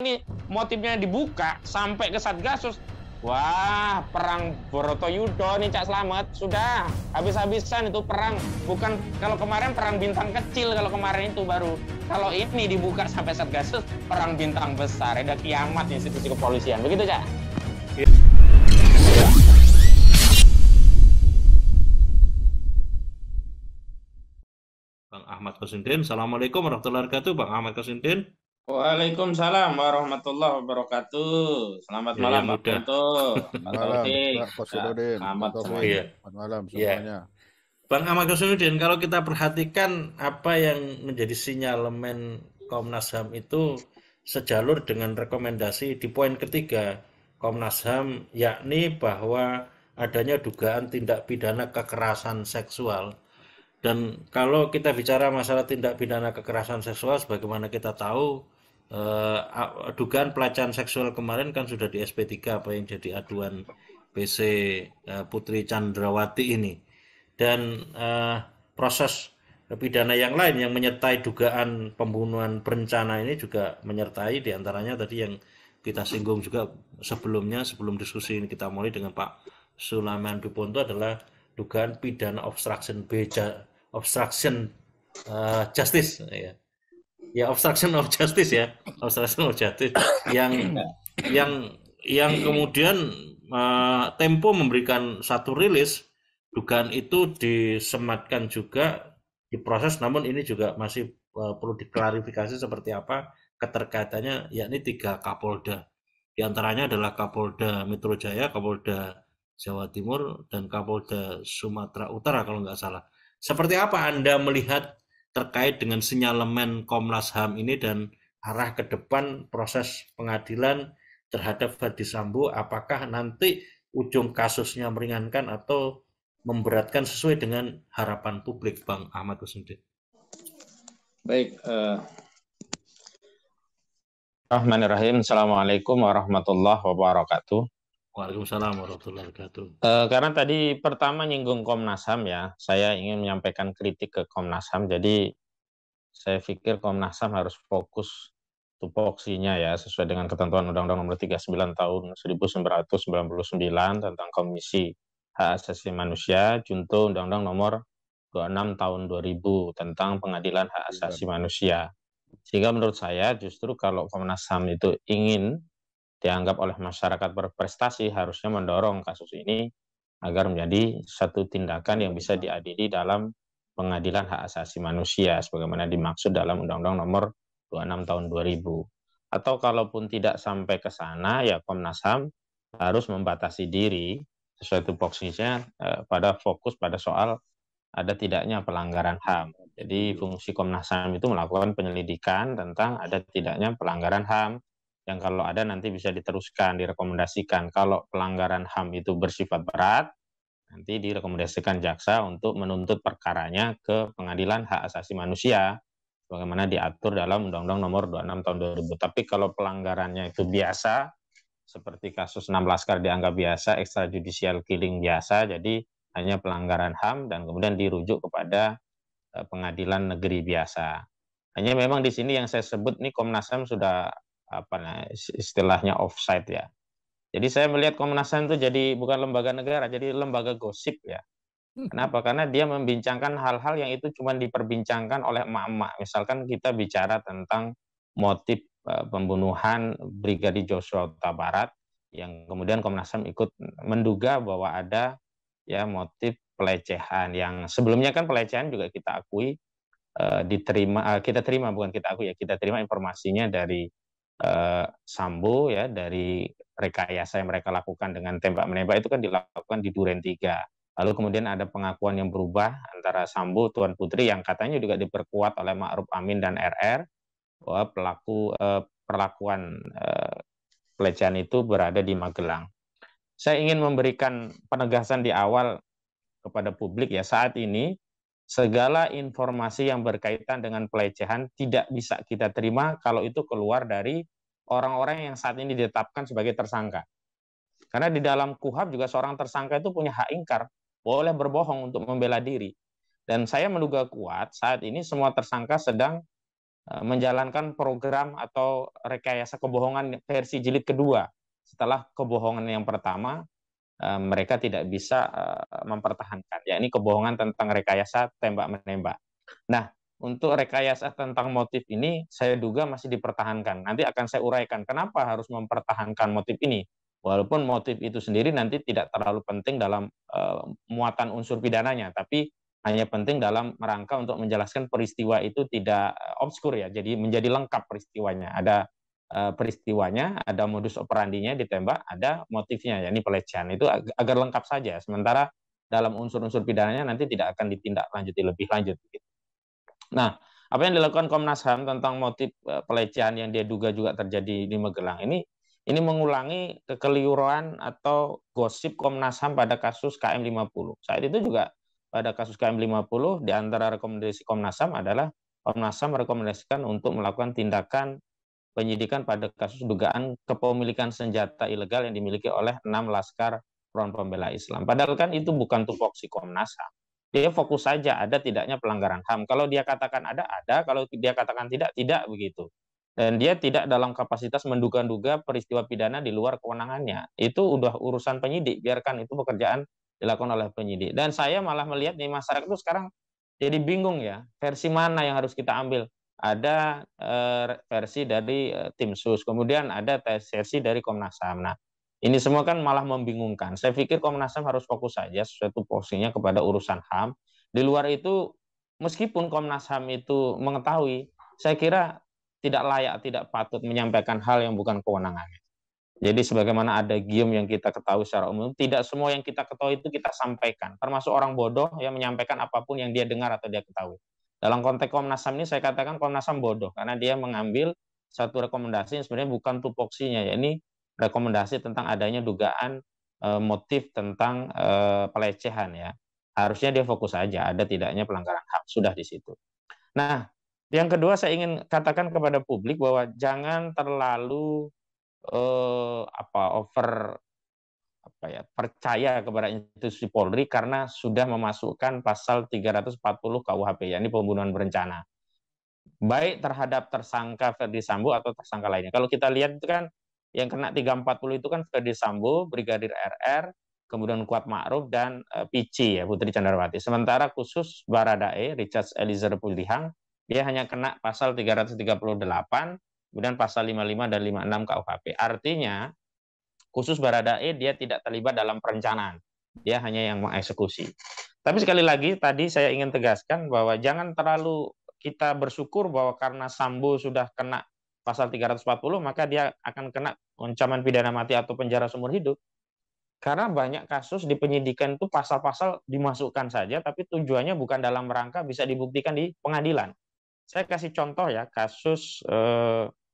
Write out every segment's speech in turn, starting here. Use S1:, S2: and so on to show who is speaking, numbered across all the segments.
S1: ini motifnya dibuka sampai ke Satgasus, wah perang Borotoyudo nih Cak Slamet, sudah habis-habisan itu perang. Bukan kalau kemarin perang bintang kecil, kalau kemarin itu baru. Kalau ini dibuka sampai Satgasus, perang bintang besar, ada kiamat institusi kepolisian. Begitu Cak?
S2: Bang Ahmad Kosintin. Assalamualaikum warahmatullahi wabarakatuh, Bang Ahmad Kosintin.
S1: Waalaikumsalam warahmatullahi wabarakatuh. Selamat
S2: Ya,
S1: malam
S2: yang
S1: Pak
S2: muda.
S1: Kunto, Pak
S3: Malam,
S1: Taufik,
S3: Pak
S1: Kak
S3: Kosidudin,
S1: Selamat
S3: Pak Taufik.
S1: semuanya.
S2: Iya,
S3: Selamat malam
S2: iya.
S3: semuanya.
S2: Bang Ahmad Kosintin, kalau kita perhatikan apa yang menjadi sinyalemen Komnas HAM itu sejalur dengan rekomendasi di poin ketiga Komnas HAM, yakni bahwa adanya dugaan tindak pidana kekerasan seksual. Dan kalau kita bicara masalah tindak pidana kekerasan seksual, sebagaimana kita tahu, dugaan pelecehan seksual kemarin kan sudah di SP3, apa yang jadi aduan PC Putri Chandrawati ini. Dan proses pidana yang lain yang menyertai dugaan pembunuhan berencana ini juga menyertai, diantaranya tadi yang kita singgung juga sebelumnya, sebelum diskusi ini kita mulai dengan Pak Sulaiman Piponto, adalah dugaan pidana obstruction justice, ya obstruction of justice, ya obstruction of justice yang kemudian Tempo memberikan satu rilis, dugaan itu disematkan juga diproses, namun ini juga masih perlu diklarifikasi seperti apa keterkaitannya, yakni 3 Kapolda. Di antaranya adalah Kapolda Metro Jaya, Kapolda Jawa Timur, dan Kapolda Sumatera Utara kalau nggak salah. Seperti apa Anda melihat terkait dengan sinyalemen Komnas HAM ini dan arah ke depan proses pengadilan terhadap Verdi Sambo? Apakah nanti ujung kasusnya meringankan atau memberatkan sesuai dengan harapan publik, Bang Ahmad Kusnudin?
S1: Baik, Bismillahirrahmanirrahim. Assalamualaikum warahmatullahi wabarakatuh.
S2: Waalaikumsalam warahmatullahi wabarakatuh.
S1: Karena tadi pertama nyinggung Komnas HAM ya, saya ingin menyampaikan kritik ke Komnas HAM. Jadi saya pikir Komnas HAM harus fokus tupoksinya ya, sesuai dengan ketentuan Undang-Undang Nomor 39 Tahun 1999 tentang Komisi Hak Asasi Manusia, junto Undang-Undang Nomor 26 Tahun 2000 tentang Pengadilan Hak Asasi Manusia. Sehingga menurut saya justru kalau Komnas HAM itu ingin dianggap oleh masyarakat berprestasi, harusnya mendorong kasus ini agar menjadi satu tindakan yang bisa diadili dalam Pengadilan Hak Asasi Manusia sebagaimana dimaksud dalam Undang-Undang Nomor 26 Tahun 2000. Atau kalaupun tidak sampai ke sana, ya Komnas HAM harus membatasi diri sesuai tupoksinya pada fokus pada soal ada tidaknya pelanggaran HAM. Jadi fungsi Komnas HAM itu melakukan penyelidikan tentang ada tidaknya pelanggaran HAM, yang kalau ada nanti bisa diteruskan, direkomendasikan. Kalau pelanggaran HAM itu bersifat berat, nanti direkomendasikan jaksa untuk menuntut perkaranya ke Pengadilan Hak Asasi Manusia, bagaimana diatur dalam Undang-Undang Nomor 26 Tahun 2000. Tapi kalau pelanggarannya itu biasa, seperti kasus 6 Laskar dianggap biasa, extrajudicial killing biasa, jadi hanya pelanggaran HAM dan kemudian dirujuk kepada pengadilan negeri biasa. Hanya memang di sini yang saya sebut nih Komnas HAM sudah istilahnya offside ya. Jadi saya melihat Komnas HAM itu jadi bukan lembaga negara, jadi lembaga gosip ya. Kenapa? Karena dia membincangkan hal-hal yang itu cuma diperbincangkan oleh emak-emak. Misalkan kita bicara tentang motif pembunuhan Brigadir Joshua Huta Barat, yang kemudian Komnas HAM ikut menduga bahwa ada ya motif pelecehan, yang sebelumnya kan pelecehan juga kita akui kita terima informasinya dari Sambo ya, dari rekayasa yang mereka lakukan dengan tembak menembak itu kan dilakukan di Duren 3. Lalu kemudian ada pengakuan yang berubah antara Sambo, Tuan Putri, yang katanya juga diperkuat oleh Ma'ruf Amin dan RR, bahwa perlakuan pelecehan itu berada di Magelang. Saya ingin memberikan penegasan di awal kepada publik ya, saat ini segala informasi yang berkaitan dengan pelecehan tidak bisa kita terima kalau itu keluar dari orang-orang yang saat ini ditetapkan sebagai tersangka. Karena di dalam KUHAP juga seorang tersangka itu punya hak ingkar, boleh berbohong untuk membela diri. Dan saya menduga kuat saat ini semua tersangka sedang menjalankan program atau rekayasa kebohongan versi jilid kedua. Setelah kebohongan yang pertama, mereka tidak bisa mempertahankan. Ya, ini kebohongan tentang rekayasa tembak-menembak. Nah, untuk rekayasa tentang motif ini, saya duga masih dipertahankan. Nanti akan saya uraikan kenapa harus mempertahankan motif ini. Walaupun motif itu sendiri nanti tidak terlalu penting dalam muatan unsur pidananya, tapi hanya penting dalam rangka untuk menjelaskan peristiwa itu tidak obskur ya, jadi menjadi lengkap peristiwanya. Ada peristiwanya, ada modus operandinya ditembak, ada motifnya, yakni pelecehan. Itu agar lengkap saja. Sementara dalam unsur-unsur pidananya nanti tidak akan ditindaklanjuti lebih lanjut. Nah, apa yang dilakukan Komnas HAM tentang motif pelecehan yang dia duga juga terjadi di Magelang ini mengulangi kekeliruan atau gosip Komnas HAM pada kasus KM 50. Saat itu juga pada kasus KM 50 di antara rekomendasi Komnas HAM adalah Komnas HAM merekomendasikan untuk melakukan tindakan penyidikan pada kasus dugaan kepemilikan senjata ilegal yang dimiliki oleh 6 laskar Front Pembela Islam. Padahal kan itu bukan tupoksi Komnas HAM. Dia fokus saja ada tidaknya pelanggaran HAM. Kalau dia katakan ada. Kalau dia katakan tidak begitu. Dan dia tidak dalam kapasitas menduga-duga peristiwa pidana di luar kewenangannya. Itu udah urusan penyidik. Biarkan itu pekerjaan dilakukan oleh penyidik. Dan saya malah melihat nih masyarakat itu sekarang jadi bingung ya. Versi mana yang harus kita ambil? Ada versi dari tim sus, kemudian ada versi dari Komnas HAM. Nah, ini semua kan malah membingungkan. Saya pikir Komnas HAM harus fokus saja sesuatu porsinya kepada urusan HAM. Di luar itu, meskipun Komnas HAM itu mengetahui, saya kira tidak layak, tidak patut menyampaikan hal yang bukan kewenangannya. Jadi sebagaimana ada gium yang kita ketahui secara umum, tidak semua yang kita ketahui itu kita sampaikan. Termasuk orang bodoh yang menyampaikan apapun yang dia dengar atau dia ketahui. Dalam konteks Komnas HAM ini saya katakan Komnas HAM bodoh karena dia mengambil satu rekomendasi yang sebenarnya bukan tupoksinya, yakni rekomendasi tentang adanya dugaan motif tentang pelecehan ya. Harusnya dia fokus saja ada tidaknya pelanggaran HAM, sudah di situ. Nah, yang kedua saya ingin katakan kepada publik bahwa jangan terlalu percaya kepada institusi Polri karena sudah memasukkan pasal 340 KUHP, yakni pembunuhan berencana, baik terhadap tersangka Ferdi Sambo atau tersangka lainnya. Kalau kita lihat itu kan yang kena 340 itu kan Ferdi Sambo, Brigadir RR, kemudian Kuat Ma'ruf dan Pici ya, Putri Candrawati. Sementara khusus Baradae, Richard Eliezer Pudihang, dia hanya kena pasal 338, kemudian pasal 55 dan 56 KUHP. Artinya khusus Baradae dia tidak terlibat dalam perencanaan, dia hanya yang mengeksekusi. Tapi sekali lagi tadi saya ingin tegaskan bahwa jangan terlalu kita bersyukur bahwa karena Sambo sudah kena pasal 340 maka dia akan kena ancaman pidana mati atau penjara seumur hidup. Karena banyak kasus di penyidikan itu pasal-pasal dimasukkan saja tapi tujuannya bukan dalam rangka bisa dibuktikan di pengadilan. Saya kasih contoh ya, kasus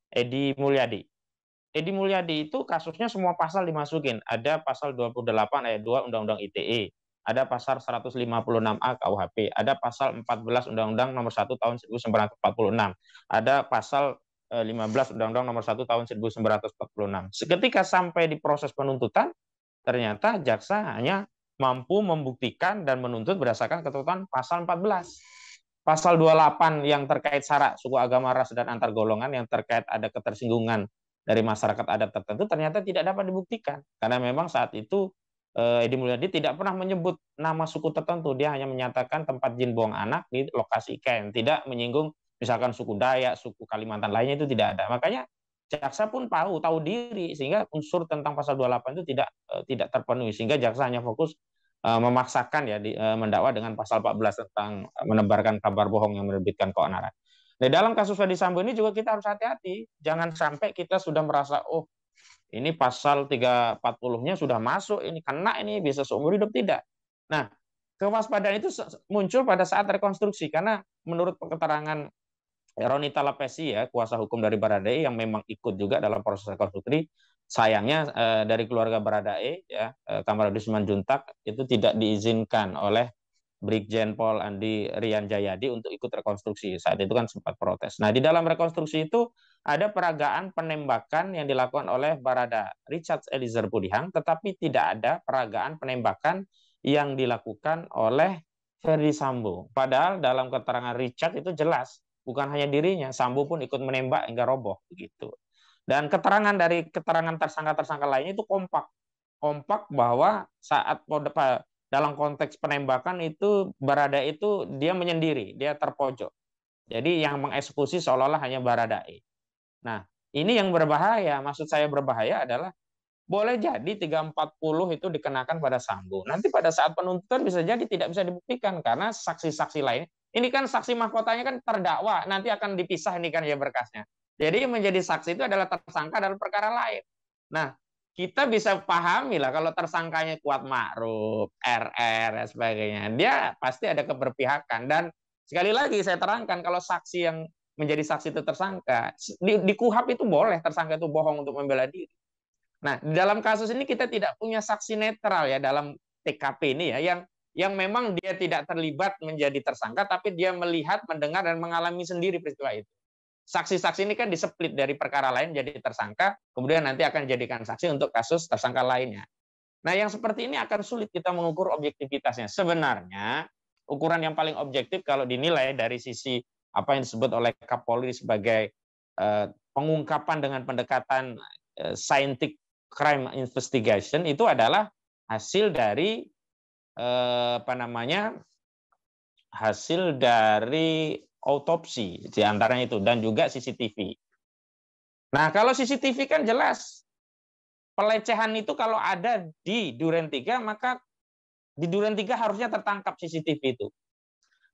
S1: Edi Mulyadi. Edi Mulyadi itu kasusnya semua pasal dimasukin. Ada pasal 28 ayat 2 Undang-Undang ITE, ada pasal 156A KUHP, ada pasal 14 Undang-Undang nomor 1 tahun 1946, ada pasal 15 Undang-Undang nomor 1 tahun 1946. Ketika sampai di proses penuntutan, ternyata jaksa hanya mampu membuktikan dan menuntut berdasarkan ketentuan pasal 14. Pasal 28 yang terkait syarat suku, agama, ras, dan antar golongan yang terkait ada ketersinggungan dari masyarakat adat tertentu ternyata tidak dapat dibuktikan karena memang saat itu Edi Mulyadi tidak pernah menyebut nama suku tertentu, dia hanya menyatakan tempat jin buang anak di lokasi Ken, tidak menyinggung misalkan suku Dayak, suku Kalimantan lainnya, itu tidak ada. Makanya jaksa pun tahu diri sehingga unsur tentang pasal 28 itu tidak terpenuhi sehingga jaksa hanya fokus memaksakan ya mendakwa dengan pasal 14 tentang menebarkan kabar bohong yang menerbitkan keonaran. Nah, dalam kasus Ferdi Sambo ini juga kita harus hati-hati. Jangan sampai kita sudah merasa, oh ini pasal 340-nya sudah masuk, ini kena, ini bisa seumur hidup. Tidak. Nah, kewaspadaan itu muncul pada saat rekonstruksi. Karena menurut keterangan Ronita Lapesi ya, kuasa hukum dari Baradae yang memang ikut juga dalam proses rekonstruksi, sayangnya dari keluarga Baradae, ya, Kamarudin Simanjuntak, itu tidak diizinkan oleh Brigjen Pol Andi Rian Jayadi untuk ikut rekonstruksi. Saat itu kan sempat protes. Nah, di dalam rekonstruksi itu ada peragaan penembakan yang dilakukan oleh Barada Richard Eliezer Pudihang, tetapi tidak ada peragaan penembakan yang dilakukan oleh Ferdi Sambo. Padahal dalam keterangan Richard itu jelas bukan hanya dirinya, Sambo pun ikut menembak hingga roboh begitu. Dan keterangan dari keterangan tersangka-tersangka lainnya itu kompak bahwa saat dalam konteks penembakan itu Baradae itu dia menyendiri, dia terpojok. Jadi yang mengeksekusi seolah-olah hanya Baradae. Nah, ini yang berbahaya. Maksud saya berbahaya adalah boleh jadi 340 itu dikenakan pada Sambo. Nanti pada saat penuntutan bisa jadi tidak bisa dibuktikan karena saksi-saksi lain. Ini kan saksi mahkotanya kan terdakwa, nanti akan dipisah ini kan ya berkasnya. Jadi yang menjadi saksi itu adalah tersangka dalam perkara lain. Nah, kita bisa pahami lah kalau tersangkanya Kuat Ma'ruf, RR dan sebagainya. Dia pasti ada keberpihakan dan sekali lagi saya terangkan kalau saksi yang menjadi saksi itu tersangka, di KUHP itu boleh tersangka itu bohong untuk membela diri. Nah, dalam kasus ini kita tidak punya saksi netral ya dalam TKP ini ya yang memang dia tidak terlibat menjadi tersangka tapi dia melihat, mendengar dan mengalami sendiri peristiwa itu. Saksi-saksi ini kan diseplit dari perkara lain jadi tersangka, kemudian nanti akan dijadikan saksi untuk kasus tersangka lainnya. Nah, yang seperti ini akan sulit kita mengukur objektivitasnya. Sebenarnya ukuran yang paling objektif kalau dinilai dari sisi apa yang disebut oleh Kapolri sebagai pengungkapan dengan pendekatan scientific crime investigation itu adalah hasil dari hasil dari autopsi diantaranya itu dan juga CCTV. Nah, kalau CCTV kan jelas pelecehan itu kalau ada di Duren 3 maka di Duren 3 harusnya tertangkap CCTV itu.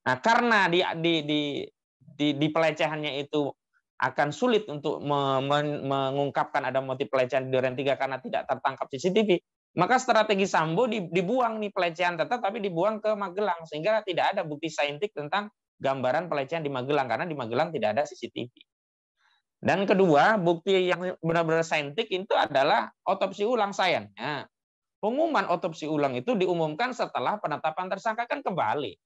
S1: Nah, karena di pelecehannya itu akan sulit untuk mengungkapkan ada motif pelecehan di Duren 3 karena tidak tertangkap CCTV, maka strategi Sambo dibuang nih pelecehan tapi dibuang ke Magelang sehingga tidak ada bukti saintik tentang gambaran pelecehan di Magelang karena di Magelang tidak ada CCTV. Dan kedua, bukti yang benar-benar saintik itu adalah otopsi ulang. Sayangnya pengumuman otopsi ulang itu diumumkan setelah penetapan tersangka kan kembali.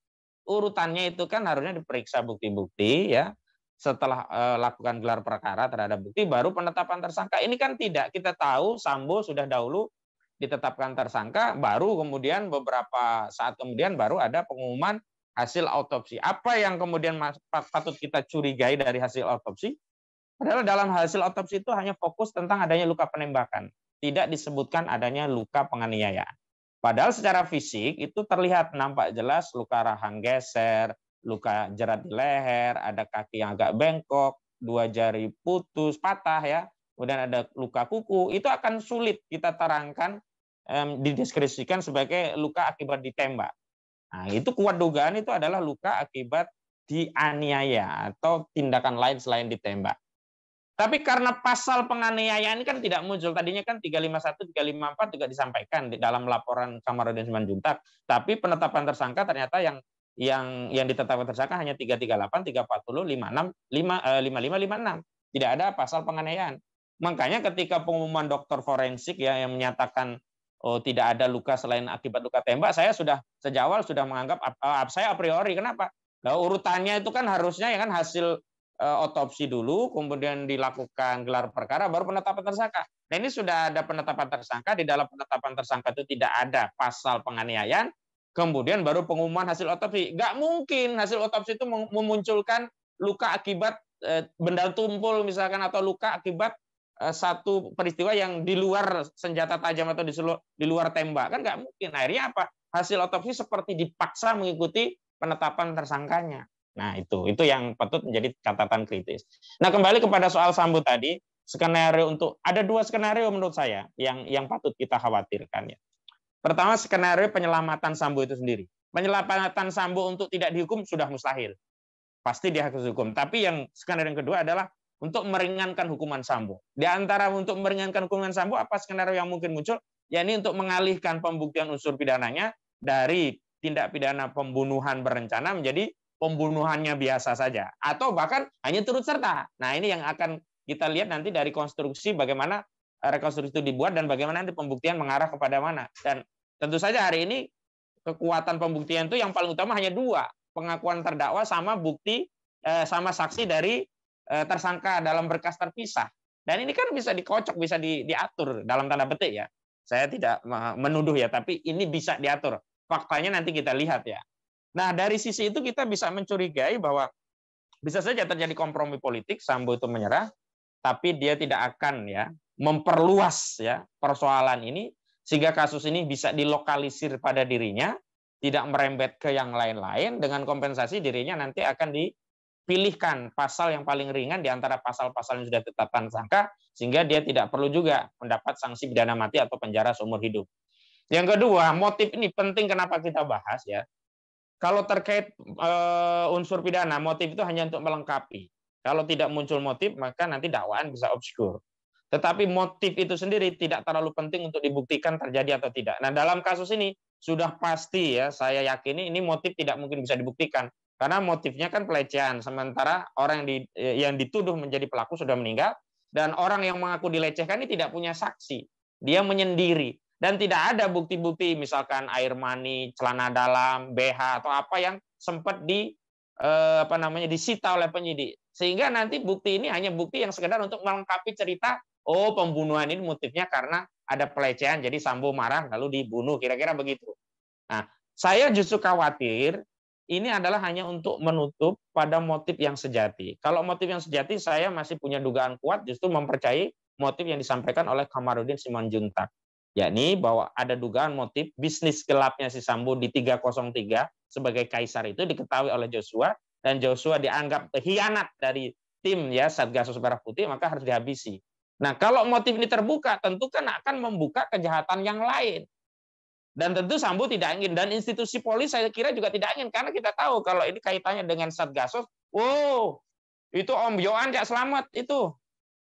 S1: Urutannya itu kan harusnya diperiksa bukti-bukti ya. Setelah lakukan gelar perkara terhadap bukti baru penetapan tersangka. Ini kan tidak, kita tahu Sambo sudah dahulu ditetapkan tersangka, baru kemudian beberapa saat kemudian baru ada pengumuman hasil autopsi. Apa yang kemudian patut kita curigai dari hasil autopsi adalah dalam hasil autopsi itu hanya fokus tentang adanya luka penembakan, tidak disebutkan adanya luka penganiayaan. Padahal secara fisik itu terlihat nampak jelas luka rahang geser, luka jerat di leher, ada kaki yang agak bengkok, 2 jari putus, patah ya, kemudian ada luka kuku, itu akan sulit kita terangkan, dideskripsikan sebagai luka akibat ditembak. Nah, itu kuat dugaan itu adalah luka akibat dianiaya atau tindakan lain selain ditembak. Tapi karena pasal penganiayaan ini kan tidak muncul. Tadinya kan 351, 354 juga disampaikan di dalam laporan Kamarudin Simanjuntak. Tapi penetapan tersangka ternyata yang ditetapkan tersangka hanya 338, 340, 56, 55, 56. Tidak ada pasal penganiayaan. Makanya ketika pengumuman dokter forensik ya yang menyatakan tidak ada luka selain akibat luka tembak, saya sudah sejak awal sudah menganggap saya a priori. Kenapa? Nah, urutannya itu kan harusnya ya kan hasil otopsi dulu, kemudian dilakukan gelar perkara, baru penetapan tersangka. Nah, ini sudah ada penetapan tersangka, di dalam penetapan tersangka itu tidak ada pasal penganiayaan, kemudian baru pengumuman hasil otopsi. Nggak mungkin hasil otopsi itu memunculkan luka akibat benda tumpul misalkan, atau luka akibat satu peristiwa yang di luar senjata tajam atau di luar tembak. Kan nggak mungkin. Akhirnya apa? Hasil otopsi seperti dipaksa mengikuti penetapan tersangkanya. Nah, itu yang patut menjadi catatan kritis. Nah, kembali kepada soal Sambo tadi, ada 2 skenario menurut saya yang patut kita khawatirkan ya. Pertama, skenario penyelamatan Sambo itu sendiri. Penyelamatan Sambo untuk tidak dihukum sudah mustahil. Pasti dia harus dihukum. Tapi yang skenario yang kedua adalah untuk meringankan hukuman Sambo. Di antara untuk meringankan hukuman Sambo, apa skenario yang mungkin muncul? Ya, ini untuk mengalihkan pembuktian unsur pidananya dari tindak pidana pembunuhan berencana menjadi pembunuhannya biasa saja, atau bahkan hanya turut serta. Nah, ini yang akan kita lihat nanti dari konstruksi bagaimana rekonstruksi itu dibuat dan bagaimana nanti pembuktian mengarah kepada mana. Dan tentu saja hari ini kekuatan pembuktian itu yang paling utama hanya 2, pengakuan terdakwa sama bukti sama saksi dari tersangka dalam berkas terpisah. Dan ini kan bisa dikocok, bisa diatur dalam tanda petik ya. Saya tidak menuduh ya, tapi ini bisa diatur. Faktanya nanti kita lihat ya. Nah, dari sisi itu kita bisa mencurigai bahwa
S3: Bisa saja terjadi kompromi politik, Sambo itu menyerah, tapi dia tidak akan ya memperluas ya persoalan ini sehingga kasus ini bisa dilokalisir pada dirinya, tidak merembet ke yang lain-lain. Dengan kompensasi dirinya nanti akan dipilihkan pasal yang paling ringan di antara pasal-pasal yang sudah ditetapkan tersangka, sehingga dia tidak perlu juga mendapat sanksi pidana mati atau penjara seumur hidup. Yang kedua, motif ini penting, kenapa kita bahas ya. Kalau terkait unsur pidana, motif itu hanya untuk melengkapi. Kalau tidak muncul motif, maka nanti dakwaan bisa obskur. Tetapi motif itu sendiri tidak terlalu penting untuk dibuktikan terjadi atau tidak. Nah, dalam kasus ini sudah pasti ya, saya yakini ini motif tidak mungkin bisa dibuktikan. Karena motifnya kan pelecehan, sementara orang yang dituduh menjadi pelaku sudah meninggal, dan orang yang mengaku dilecehkan ini tidak punya saksi. Dia menyendiri. Dan tidak ada bukti-bukti misalkan air mani, celana dalam, BH atau apa yang sempat disita oleh penyidik. Sehingga nanti bukti ini hanya bukti yang sekedar untuk melengkapi cerita, oh pembunuhan ini motifnya karena ada pelecehan, jadi Sambo marah lalu dibunuh, kira-kira begitu. Nah, saya justru khawatir ini adalah hanya untuk menutup pada motif yang sejati. Kalau motif yang sejati, saya masih punya dugaan kuat justru mempercayai motif yang disampaikan oleh Kamarudin Simanjuntak, yakni bahwa ada dugaan motif bisnis gelapnya si Sambo di 303 sebagai kaisar itu diketahui oleh Joshua, dan Joshua dianggap khianat dari tim ya Satgasus Merah Putih, maka harus dihabisi. Nah, kalau motif ini terbuka, tentu kan akan membuka kejahatan yang lain. Dan tentu Sambo tidak ingin, dan institusi polisi saya kira juga tidak ingin, karena kita tahu kalau ini kaitannya dengan Satgasus, itu Om Yohan Cak Slamet itu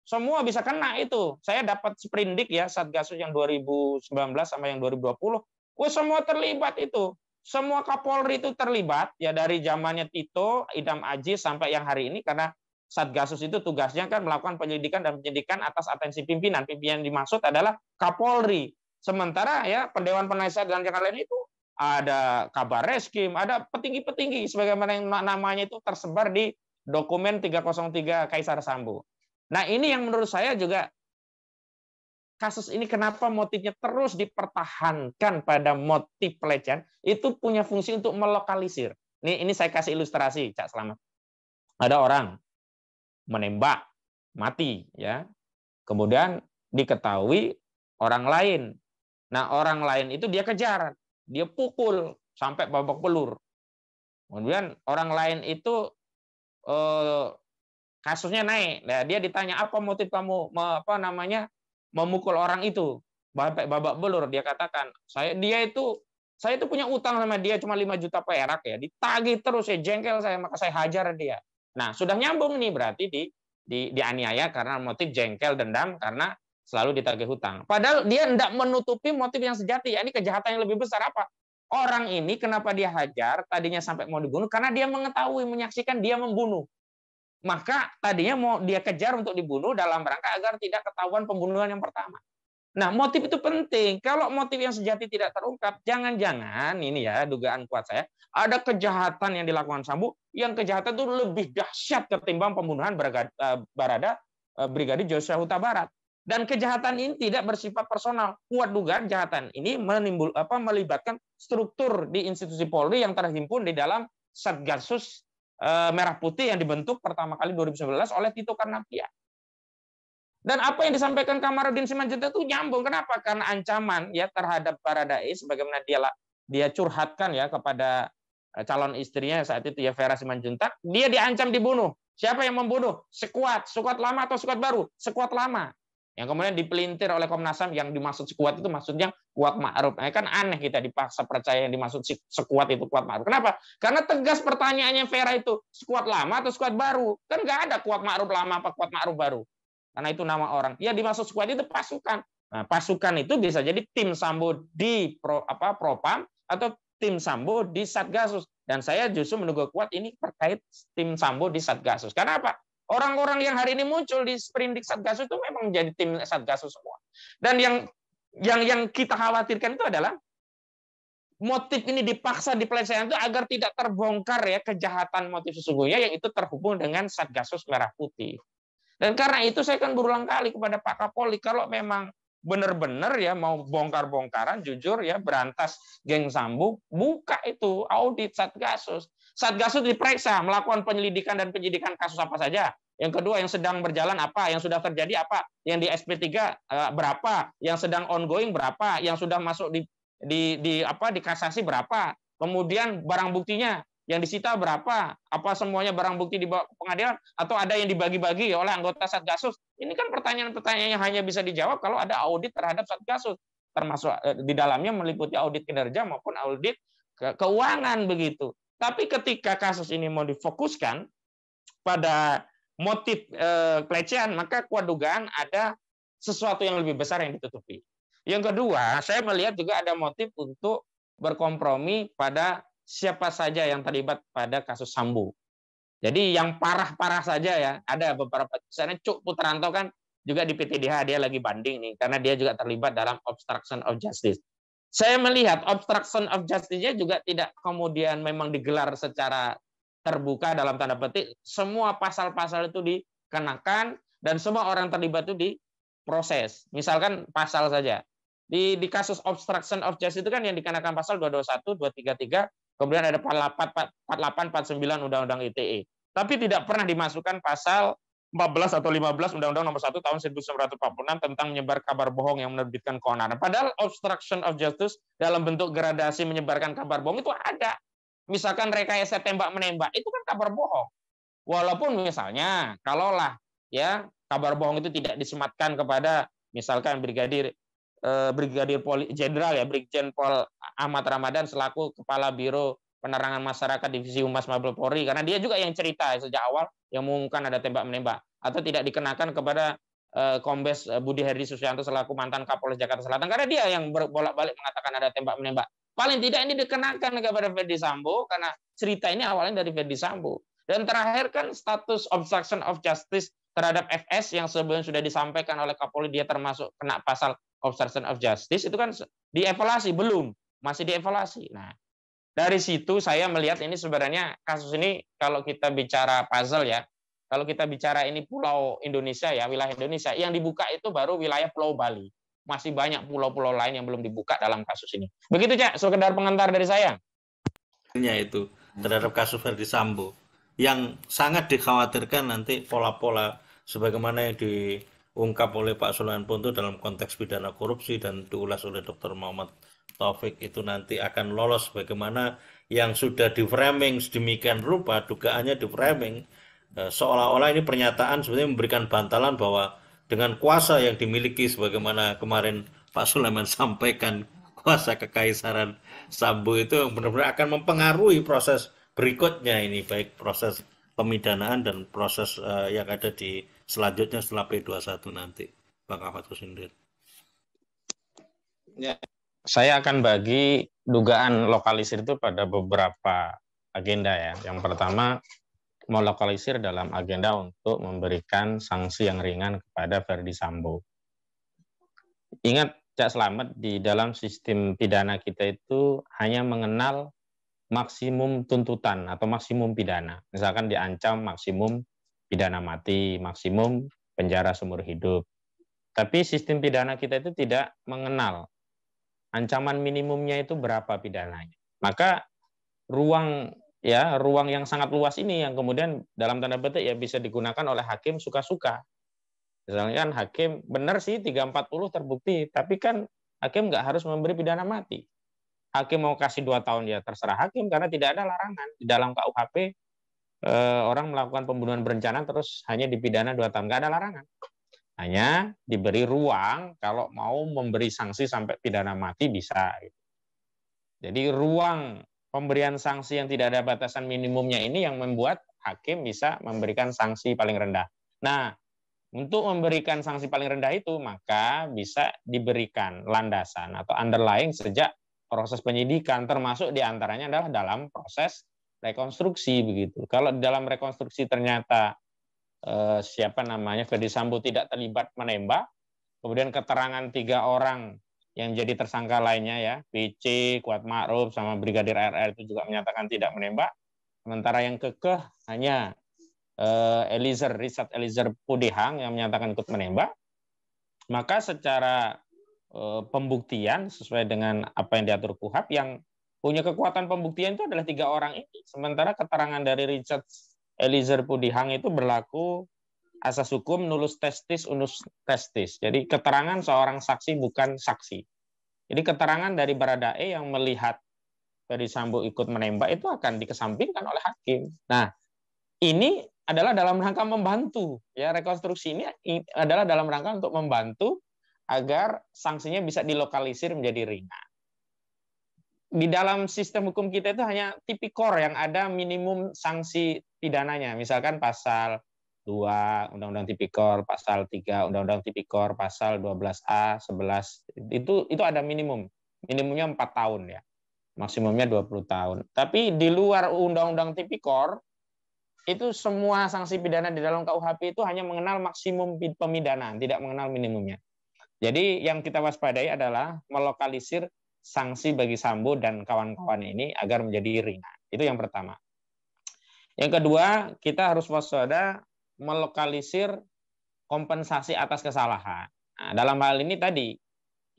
S3: semua bisa kena itu. Saya dapat sprindik ya Satgasus yang 2019 sama yang 2020. Semua terlibat itu. Semua Kapolri itu terlibat ya, dari zamannya Tito, Idam Aziz sampai yang hari ini, karena Satgasus itu tugasnya kan melakukan penyelidikan dan penyidikan atas atensi pimpinan. Pimpinan yang dimaksud adalah Kapolri. Sementara ya Dewan Penasihat dan yang lain itu ada Kabar Reskrim, ada petinggi-petinggi sebagaimana yang namanya itu tersebar di dokumen 303 Kaisar Sambo. Nah, ini yang menurut saya juga kasus ini kenapa motifnya terus dipertahankan pada motif pelecehan, itu punya fungsi untuk melokalisir. Ini saya kasih ilustrasi, Cak Slamet. Ada orang menembak mati ya. Kemudian diketahui orang lain. Nah, orang lain itu dia kejar, dia pukul sampai babak belur. Kemudian orang lain itu kasusnya naik. Nah, dia ditanya apa motif kamu memukul orang itu sampai babak belur. Dia katakan, saya itu punya utang sama dia cuma 5 juta perak ya. Ditagih terus, ya jengkel saya, maka saya hajar dia. Nah, sudah nyambung nih, berarti dianiaya karena motif jengkel, dendam karena selalu ditagih hutang. Padahal dia tidak menutupi motif yang sejati, ya ini kejahatan yang lebih besar apa? Orang ini kenapa dia hajar, tadinya sampai mau dibunuh, karena dia mengetahui, menyaksikan dia membunuh. Maka tadinya mau dia kejar untuk dibunuh dalam rangka agar tidak ketahuan pembunuhan yang pertama. Nah, motif itu penting. Kalau motif yang sejati tidak terungkap, jangan-jangan ini ya dugaan kuat saya, ada kejahatan yang dilakukan Sambo, yang kejahatan itu lebih dahsyat ketimbang pembunuhan Brigadir Joshua Huta Barat. Dan kejahatan ini tidak bersifat personal. Kuat dugaan kejahatan ini melibatkan struktur di institusi Polri yang terhimpun di dalam Satgasus Merah Putih yang dibentuk pertama kali 2019 oleh Tito Karnavian. Dan apa yang disampaikan Kamarudin Simanjuntak itu nyambung. Kenapa? Karena ancaman ya terhadap Baradae, sebagaimana dia curhatkan ya kepada calon istrinya saat itu ya Vera Simanjuntak, dia diancam dibunuh. Siapa yang membunuh? Sekuat lama atau sekuat baru? Sekuat lama. Yang kemudian dipelintir oleh Komnas HAM, yang dimaksud sekuat itu maksudnya Kuat Ma'ruf. Kan aneh kita dipaksa percaya yang dimaksud sekuat itu Kuat Ma'ruf. Kenapa? Karena tegas pertanyaannya Vera itu, sekuat lama atau sekuat baru? Kan nggak ada Kuat Ma'ruf lama apa Kuat Ma'ruf baru. Karena itu nama orang. Ya dimaksud sekuat itu pasukan. Nah, pasukan itu bisa jadi tim Sambo di Propam atau tim Sambo di Satgasus. Dan saya justru menduga kuat ini terkait tim Sambo di Satgasus. Karena apa? Orang-orang yang hari ini muncul di sprindik Satgasus itu memang menjadi tim Satgasus semua. Dan yang kita khawatirkan itu adalah motif ini dipaksa di pelecehan itu agar tidak terbongkar ya kejahatan motif sesungguhnya, yang itu terhubung dengan Satgasus Merah Putih. Dan karena itu saya kan berulang kali kepada Pak Kapolri, kalau memang benar-benar ya mau bongkar-bongkaran, jujur ya berantas geng Sambo, buka itu audit Satgasus. Satgasus diperiksa, melakukan penyelidikan dan penyidikan kasus apa saja. Yang kedua, yang sedang berjalan apa, yang sudah terjadi apa, yang di SP3 berapa, yang sedang ongoing berapa, yang sudah masuk di kasasi berapa, kemudian barang buktinya yang disita berapa, apa semuanya barang bukti dibawa ke pengadilan, atau ada yang dibagi-bagi oleh anggota Satgasus. Ini kan pertanyaan-pertanyaan yang hanya bisa dijawab kalau ada audit terhadap Satgasus, termasuk di dalamnya meliputi audit kinerja maupun audit keuangan begitu. Tapi ketika kasus ini mau difokuskan pada motif pelecehan, maka kuat dugaan ada sesuatu yang lebih besar yang ditutupi. Yang kedua, saya melihat juga ada motif untuk berkompromi pada siapa saja yang terlibat pada kasus Sambo. Jadi yang parah-parah saja ya, ada beberapa. Misalnya Cuk Putranto kan juga di PTDH, dia lagi banding nih, karena dia juga terlibat dalam obstruction of justice. Saya melihat obstruction of justice-nya juga tidak kemudian memang digelar secara terbuka dalam tanda petik, semua pasal-pasal itu dikenakan dan semua orang terlibat itu diproses. Misalkan pasal saja. Di kasus obstruction of justice itu kan yang dikenakan pasal 221, 233, kemudian ada 48, 49 Undang-Undang ITE. Tapi tidak pernah dimasukkan pasal 14 atau 15 Undang-Undang Nomor 1 Tahun 1946 tentang menyebar kabar bohong yang menerbitkan keonaran. Padahal obstruction of justice dalam bentuk gradasi menyebarkan kabar bohong itu ada. Misalkan rekayasa tembak menembak itu kan kabar bohong. Walaupun misalnya kalaulah ya kabar bohong itu tidak disematkan kepada misalkan Brigadir Jenderal ya Brigjen Pol Ahmad Ramadan selaku Kepala Biro Penerangan Masyarakat Divisi Humas Mabes Polri, karena dia juga yang cerita sejak awal yang mengumumkan ada tembak menembak, atau tidak dikenakan kepada Kombes Budi Herdi Susianto selaku mantan Kapolres Jakarta Selatan, karena dia yang bolak-balik mengatakan ada tembak menembak. Paling tidak ini dikenakan kepada Ferdi Sambo karena cerita ini awalnya dari Ferdi Sambo. Dan terakhir kan status obstruction of justice terhadap FS yang sebelumnya sudah disampaikan oleh Kapolri dia termasuk kena pasal obstruction of justice, itu kan dievaluasi, belum, masih dievaluasi. Nah, dari situ saya melihat ini sebenarnya kasus ini kalau kita bicara puzzle ya, kalau kita bicara ini pulau Indonesia ya, wilayah Indonesia, yang dibuka itu baru wilayah Pulau Bali. Masih banyak pulau-pulau lain yang belum dibuka dalam kasus ini. Begitu, Cak, sekedar pengantar dari saya.
S2: Itu terhadap kasus Ferdi Sambo yang sangat dikhawatirkan nanti pola-pola sebagaimana yang diungkap oleh Pak Sulaiman Ponto dalam konteks pidana korupsi dan diulas oleh Dr. Muhammad Taufik itu nanti akan lolos bagaimana yang sudah di-framing sedemikian rupa, dugaannya di-framing seolah-olah ini pernyataan sebenarnya memberikan bantalan bahwa dengan kuasa yang dimiliki sebagaimana kemarin Pak Sulaiman sampaikan, kuasa kekaisaran Sambo itu yang benar-benar akan mempengaruhi proses berikutnya ini, baik proses pemidanaan dan proses yang ada di selanjutnya setelah P21 nanti. Bang Ahmad Husindir.
S1: Ya, saya akan bagi dugaan lokalisir itu pada beberapa agenda ya. Yang pertama, melokalisir dalam agenda untuk memberikan sanksi yang ringan kepada Ferdi Sambo. Ingat, Cak Slamet, di dalam sistem pidana kita itu hanya mengenal maksimum tuntutan atau maksimum pidana. Misalkan diancam maksimum pidana mati, maksimum penjara seumur hidup. Tapi sistem pidana kita itu tidak mengenal ancaman minimumnya itu berapa pidananya. Maka ruang yang sangat luas ini yang kemudian dalam tanda petik ya bisa digunakan oleh hakim suka-suka. Misalnya kan hakim benar sih 340 terbukti, tapi kan hakim nggak harus memberi pidana mati. Hakim mau kasih 2 tahun ya terserah hakim karena tidak ada larangan di dalam KUHP orang melakukan pembunuhan berencana terus hanya dipidana 2 tahun, nggak ada larangan. Hanya diberi ruang kalau mau memberi sanksi sampai pidana mati bisa. Jadi ruang pemberian sanksi yang tidak ada batasan minimumnya ini yang membuat hakim bisa memberikan sanksi paling rendah. Nah, untuk memberikan sanksi paling rendah itu maka bisa diberikan landasan atau underlying sejak proses penyidikan, termasuk diantaranya adalah dalam proses rekonstruksi begitu. Kalau dalam rekonstruksi ternyata Ferdi Sambo tidak terlibat menembak, kemudian keterangan 3 orang yang jadi tersangka lainnya ya, PC, Kuat Ma'ruf, sama Brigadir RR itu juga menyatakan tidak menembak. Sementara yang kekeh hanya Richard Eliezer Pudihang yang menyatakan ikut menembak. Maka secara pembuktian sesuai dengan apa yang diatur KUHP yang
S3: punya kekuatan pembuktian itu adalah 3 orang ini. Sementara keterangan dari Richard Eliezer Pudihang itu berlaku asas hukum nullus testis unus testis. Jadi keterangan seorang saksi bukan saksi. Jadi keterangan dari Baradae yang melihat Ferdy Sambo ikut menembak itu akan dikesampingkan oleh hakim. Nah, ini adalah dalam rangka membantu, ya, rekonstruksi ini adalah dalam rangka untuk membantu agar sanksinya bisa dilokalisir menjadi ringan. Di dalam sistem hukum kita itu hanya tipikor yang ada minimum sanksi pidananya. Misalkan pasal 2 Undang-Undang Tipikor, pasal 3 Undang-Undang Tipikor, pasal 12A, 11 itu ada minimum. Minimumnya 4 tahun ya. Maksimumnya 20 tahun. Tapi di luar Undang-Undang Tipikor itu semua sanksi pidana di dalam KUHP itu hanya mengenal maksimum pemidanaan, tidak mengenal minimumnya. Jadi yang kita waspadai adalah melokalisir sanksi bagi Sambo dan kawan-kawan ini agar menjadi ringan. Itu yang pertama. Yang kedua, kita harus waspada melokalisir kompensasi atas kesalahan. Nah, dalam hal ini tadi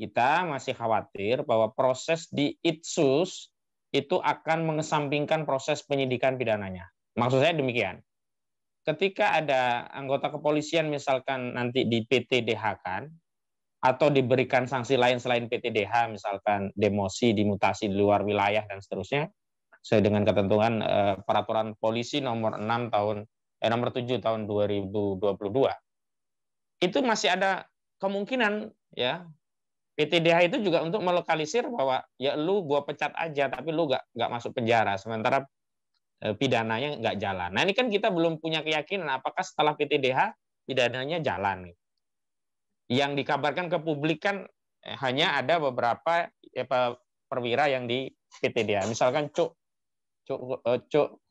S3: kita masih khawatir bahwa proses di Itsus itu akan mengesampingkan proses penyidikan pidananya. Maksud saya demikian. Ketika ada anggota kepolisian misalkan nanti di PTDH-kan atau diberikan sanksi lain selain PTDH, misalkan demosi, dimutasi di luar wilayah dan seterusnya, sesuai dengan ketentuan peraturan polisi nomor 7 tahun 2022. Itu masih ada kemungkinan ya PTDH itu juga untuk melokalisir bahwa ya lu gua pecat aja tapi lu nggak masuk penjara, sementara pidananya nggak jalan. Nah ini kan kita belum punya keyakinan apakah setelah PTDH pidananya jalan. Yang dikabarkan ke publik kan hanya ada beberapa perwira yang di PTDH. Misalkan Cuk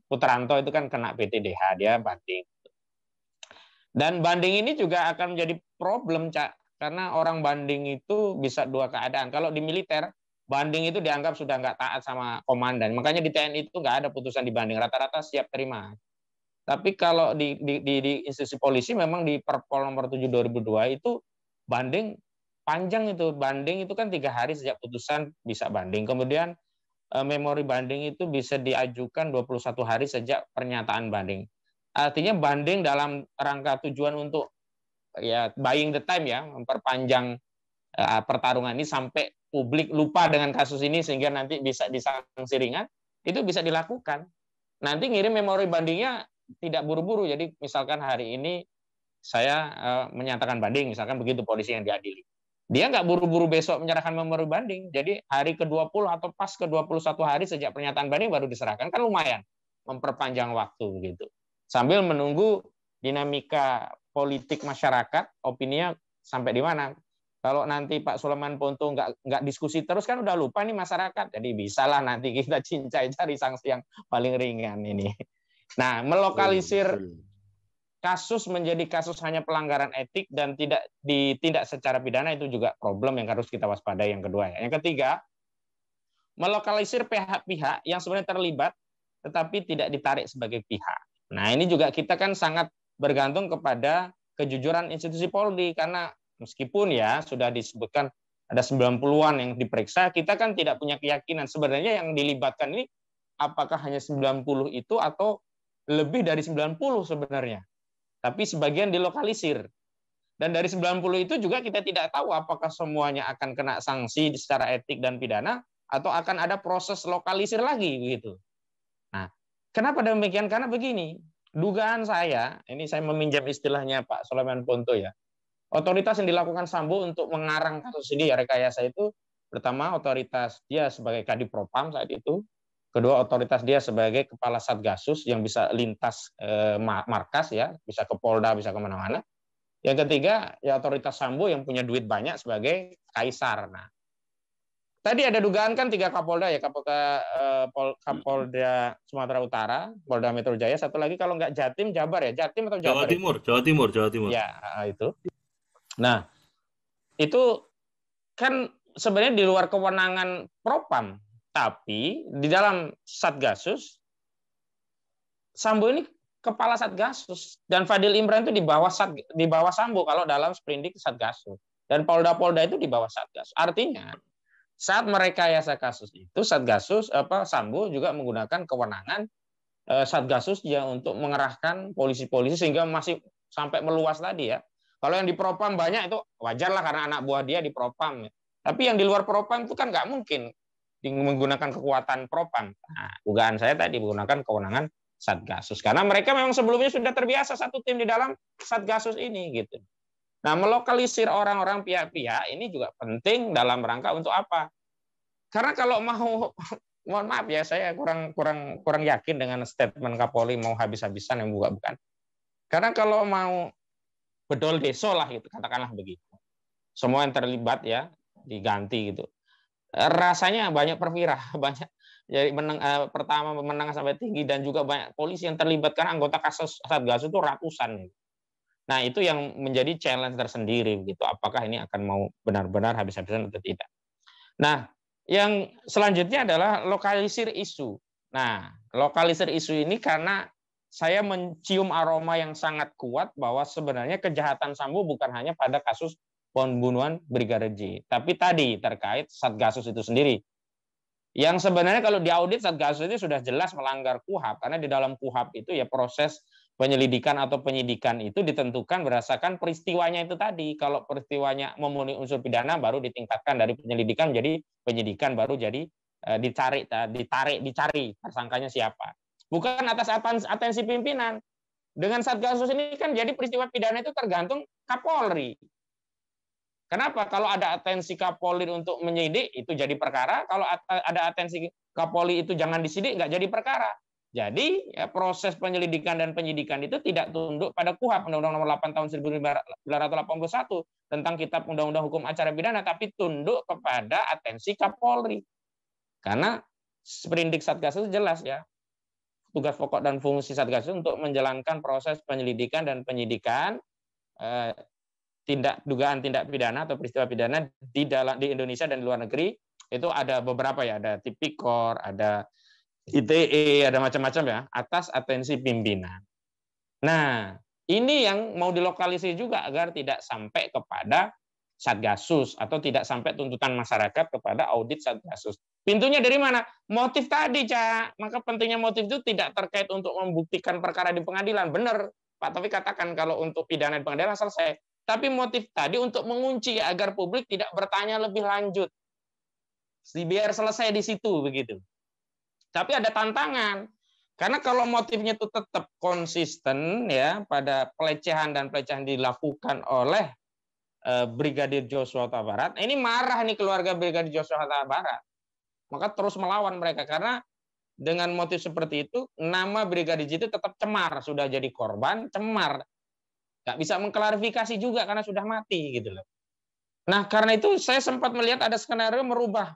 S3: Putranto itu kan kena PTDH, dia banding. Dan banding ini juga akan menjadi problem, Cak, karena orang banding itu bisa 2 keadaan. Kalau di militer banding itu dianggap sudah nggak taat sama komandan. Makanya di TNI itu nggak ada putusan dibanding, rata-rata siap terima. Tapi kalau di institusi polisi memang di Perpol nomor 7 2002 itu banding panjang itu. Banding itu kan 3 hari sejak putusan bisa banding. Kemudian memori banding itu bisa diajukan 21 hari sejak pernyataan banding. Artinya banding dalam rangka tujuan untuk ya buying the time ya, memperpanjang pertarungan ini sampai publik lupa dengan kasus ini sehingga nanti bisa disanksi ringan, itu bisa dilakukan. Nanti ngirim memori bandingnya tidak buru-buru. Jadi misalkan hari ini saya menyatakan banding, misalkan begitu polisi yang diadili. Dia nggak buru-buru besok menyerahkan memori banding. Jadi hari ke-20 atau pas ke-21 hari sejak pernyataan banding baru diserahkan. Kan lumayan memperpanjang waktu gitu. Sambil menunggu dinamika politik masyarakat, opininya sampai di mana. Kalau nanti Pak Sulaiman Ponto nggak diskusi terus kan udah lupa nih masyarakat. Jadi bisalah nanti kita cincai cari sanksi yang paling ringan ini. Nah, melokalisir kasus menjadi kasus hanya pelanggaran etik dan tidak ditindak secara pidana itu juga problem yang harus kita waspadai yang kedua. Yang ketiga, melokalisir pihak-pihak yang sebenarnya terlibat tetapi tidak ditarik sebagai pihak. Nah, ini juga kita kan sangat bergantung kepada kejujuran institusi Polri karena meskipun ya sudah disebutkan ada 90-an yang diperiksa, kita kan tidak punya keyakinan sebenarnya yang dilibatkan ini apakah hanya 90 itu atau lebih dari 90 sebenarnya. Tapi sebagian dilokalisir. Dan dari 90 itu juga kita tidak tahu apakah semuanya akan kena sanksi secara etik dan pidana atau akan ada proses lokalisir lagi begitu. Nah, kenapa demikian? Karena begini, dugaan saya, ini saya meminjam istilahnya Pak Sulaiman Ponto ya, otoritas yang dilakukan Sambo untuk mengarang kasus ini ya rekayasa itu, pertama otoritas dia sebagai Kadipropam saat itu, kedua otoritas dia sebagai kepala Satgasus yang bisa lintas markas ya, bisa ke Polda, bisa kemana-mana. Yang ketiga ya otoritas Sambo yang punya duit banyak sebagai kaisar. Nah, tadi ada dugaan kan 3 Kapolda ya, Kapolda Sumatera Utara, Polda Metro Jaya, satu lagi kalau nggak Jatim, Jabar ya, Jatim atau Jabar?
S2: Jawa Timur.
S3: Ya itu. Nah, itu kan sebenarnya di luar kewenangan Propam, tapi di dalam Satgasus, Sambo ini kepala Satgasus dan Fadil Imran itu di bawah Sambo kalau dalam sprindik Satgasus dan Polda-Polda itu di bawah Satgasus. Artinya saat merekayasa kasus itu Satgasus Sambo juga menggunakan kewenangan Satgasus ya untuk mengerahkan polisi-polisi sehingga masih sampai meluas tadi ya. Kalau yang di Propam banyak itu wajar lah karena anak buah dia di Propam. Tapi yang di luar Propam itu kan nggak mungkin menggunakan kekuatan Propam. Nah, dugaan saya tadi menggunakan kewenangan Satgasus karena mereka memang sebelumnya sudah terbiasa satu tim di dalam Satgasus ini gitu. Nah, melokalisir orang-orang pihak-pihak ini juga penting dalam rangka untuk apa? Karena kalau mau, mohon maaf ya, saya kurang yakin dengan statement Kapolri mau habis-habisan yang bukan. Karena kalau mau bedol deso lah gitu, katakanlah begitu. Semua yang terlibat ya diganti gitu. Rasanya banyak perwira, banyak jadi pertama menengah sampai tinggi dan juga banyak polisi yang terlibat karena anggota kasus Satgasus itu ratusan. Nah, itu yang menjadi challenge tersendiri gitu. Apakah ini akan mau benar-benar habis-habisan atau tidak. Nah, yang selanjutnya adalah lokalisir isu. Nah, lokalisir isu ini karena saya mencium aroma yang sangat kuat bahwa sebenarnya kejahatan Sambo bukan hanya pada kasus pembunuhan Brigadir J, tapi tadi terkait Satgasus itu sendiri. Yang sebenarnya kalau diaudit Satgasus itu sudah jelas melanggar KUHAP karena di dalam KUHAP itu ya proses penyelidikan atau penyidikan itu ditentukan berdasarkan peristiwanya itu tadi. Kalau peristiwanya memenuhi unsur pidana baru ditingkatkan dari penyelidikan menjadi penyidikan, baru jadi dicari tersangkanya siapa. Bukan atas atensi pimpinan. Dengan Satgasus ini kan jadi peristiwa pidana itu tergantung Kapolri. Kenapa? Kalau ada atensi Kapolri untuk menyidik itu jadi perkara, kalau ada atensi Kapolri itu jangan disidik nggak jadi perkara. Jadi ya, proses penyelidikan dan penyidikan itu tidak tunduk pada KUHAP Undang-Undang Nomor 8 Tahun 1981 tentang Kitab Undang-Undang Hukum Acara Pidana, tapi tunduk kepada atensi Kapolri. Karena sprindik Satgasus jelas ya, tugas pokok dan fungsi Satgasus untuk menjalankan proses penyelidikan dan penyidikan dugaan tindak pidana atau peristiwa pidana di Indonesia dan di luar negeri. Itu ada beberapa ya, ada Tipikor, ada ITE, ada macam-macam ya, atas atensi pimpinan. Nah, ini yang mau dilokalisir juga agar tidak sampai kepada Satgasus atau tidak sampai tuntutan masyarakat kepada audit Satgasus. Pintunya dari mana? Motif tadi, Cak. Maka pentingnya motif itu tidak terkait untuk membuktikan perkara di pengadilan. Benar, Pak Taufik katakan kalau untuk pidana di pengadilan selesai. Tapi motif tadi untuk mengunci agar publik tidak bertanya lebih lanjut. Biar selesai di situ begitu. Tapi ada tantangan. Karena kalau motifnya itu tetap konsisten ya pada pelecehan dan pelecehan dilakukan oleh Brigadir Joshua Huta Barat, ini marah nih keluarga Brigadir Joshua Huta Barat. Maka terus melawan mereka karena dengan motif seperti itu nama Brigadir J itu tetap cemar, sudah jadi korban, cemar. Nggak bisa mengklarifikasi juga karena sudah mati gitu loh. Nah, karena itu saya sempat melihat ada skenario merubah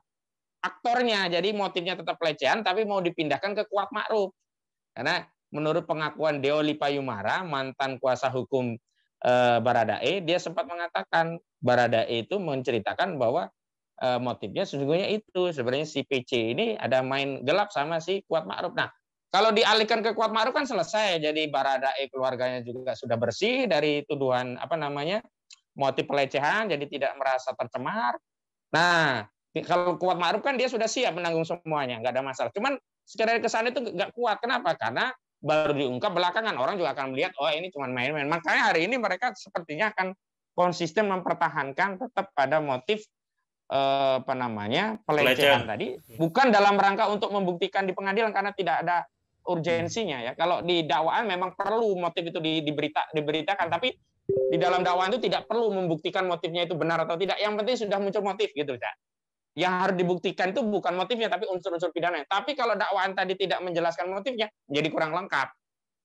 S3: aktornya, jadi motifnya tetap pelecehan tapi mau dipindahkan ke Kuat Ma'ruf. Karena menurut pengakuan Deoli Payumara, mantan kuasa hukum Baradae, dia sempat mengatakan Baradae itu menceritakan bahwa motifnya sesungguhnya itu sebenarnya si PC ini ada main gelap sama si Kuat Ma'ruf. Nah, kalau dialihkan ke Kuat Ma'ruf kan selesai, jadi Baradae keluarganya juga sudah bersih dari tuduhan motif pelecehan, jadi tidak merasa tercemar. Nah, kalau Kuat Ma'ruf kan dia sudah siap menanggung semuanya, nggak ada masalah. Cuman secara kesan itu nggak kuat. Kenapa? Karena baru diungkap belakangan, orang juga akan melihat, oh ini cuma main-main. Makanya hari ini mereka sepertinya akan konsisten mempertahankan tetap pada motif pelecehan tadi, bukan dalam rangka untuk membuktikan di pengadilan karena tidak ada urgensinya ya. Kalau di dakwaan memang perlu motif itu diberitakan, tapi di dalam dakwaan itu tidak perlu membuktikan motifnya itu benar atau tidak. Yang penting sudah muncul motif gitu, Cak. Yang harus dibuktikan itu bukan motifnya tapi unsur-unsur pidana. Tapi kalau dakwaan tadi tidak menjelaskan motifnya, jadi kurang lengkap.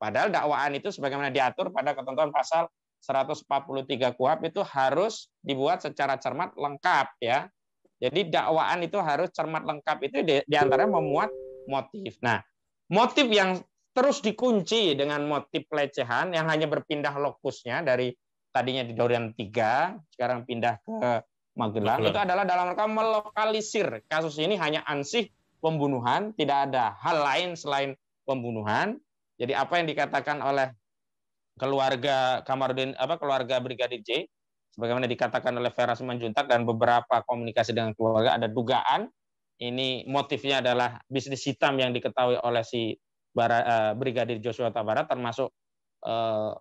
S3: Padahal dakwaan itu sebagaimana diatur pada ketentuan pasal 143 KUHAP itu harus dibuat secara cermat lengkap ya. Jadi dakwaan itu harus cermat lengkap, itu diantaranya memuat motif. Nah, motif yang terus dikunci dengan motif pelecehan yang hanya berpindah lokusnya dari tadinya di Durian 3, sekarang pindah ke Magelang, itu adalah dalam rangka melokalisir kasus ini hanya ansih pembunuhan, tidak ada hal lain selain pembunuhan. Jadi apa yang dikatakan oleh keluarga keluarga Brigadir J sebagaimana dikatakan oleh Vera Simanjuntak dan beberapa komunikasi dengan keluarga, ada dugaan ini motifnya adalah bisnis hitam yang diketahui oleh si Brigadir Joshua Huta Barat, termasuk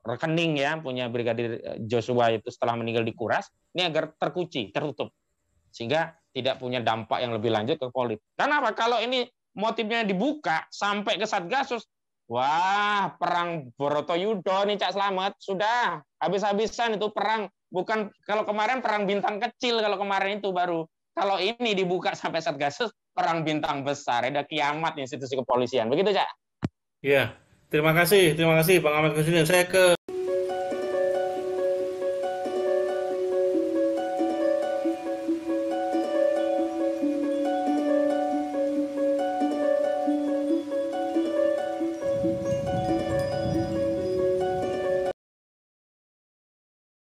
S3: rekening ya punya Brigadir Joshua itu setelah meninggal dikuras, ini agar terkunci, tertutup, sehingga tidak punya dampak yang lebih lanjut ke Polri. Karena apa? Kalau ini motifnya dibuka sampai ke Satgasus, wah, perang Borotoyudo nih Cak Slamet, sudah habis-habisan itu perang. Bukan kalau kemarin perang bintang kecil, kalau kemarin itu baru. Kalau ini dibuka sampai Satgasus, perang bintang besar, ada kiamat institusi kepolisian. Begitu, Cak?
S2: Ya, terima kasih Bang Ahmad Kusnudin. Saya ke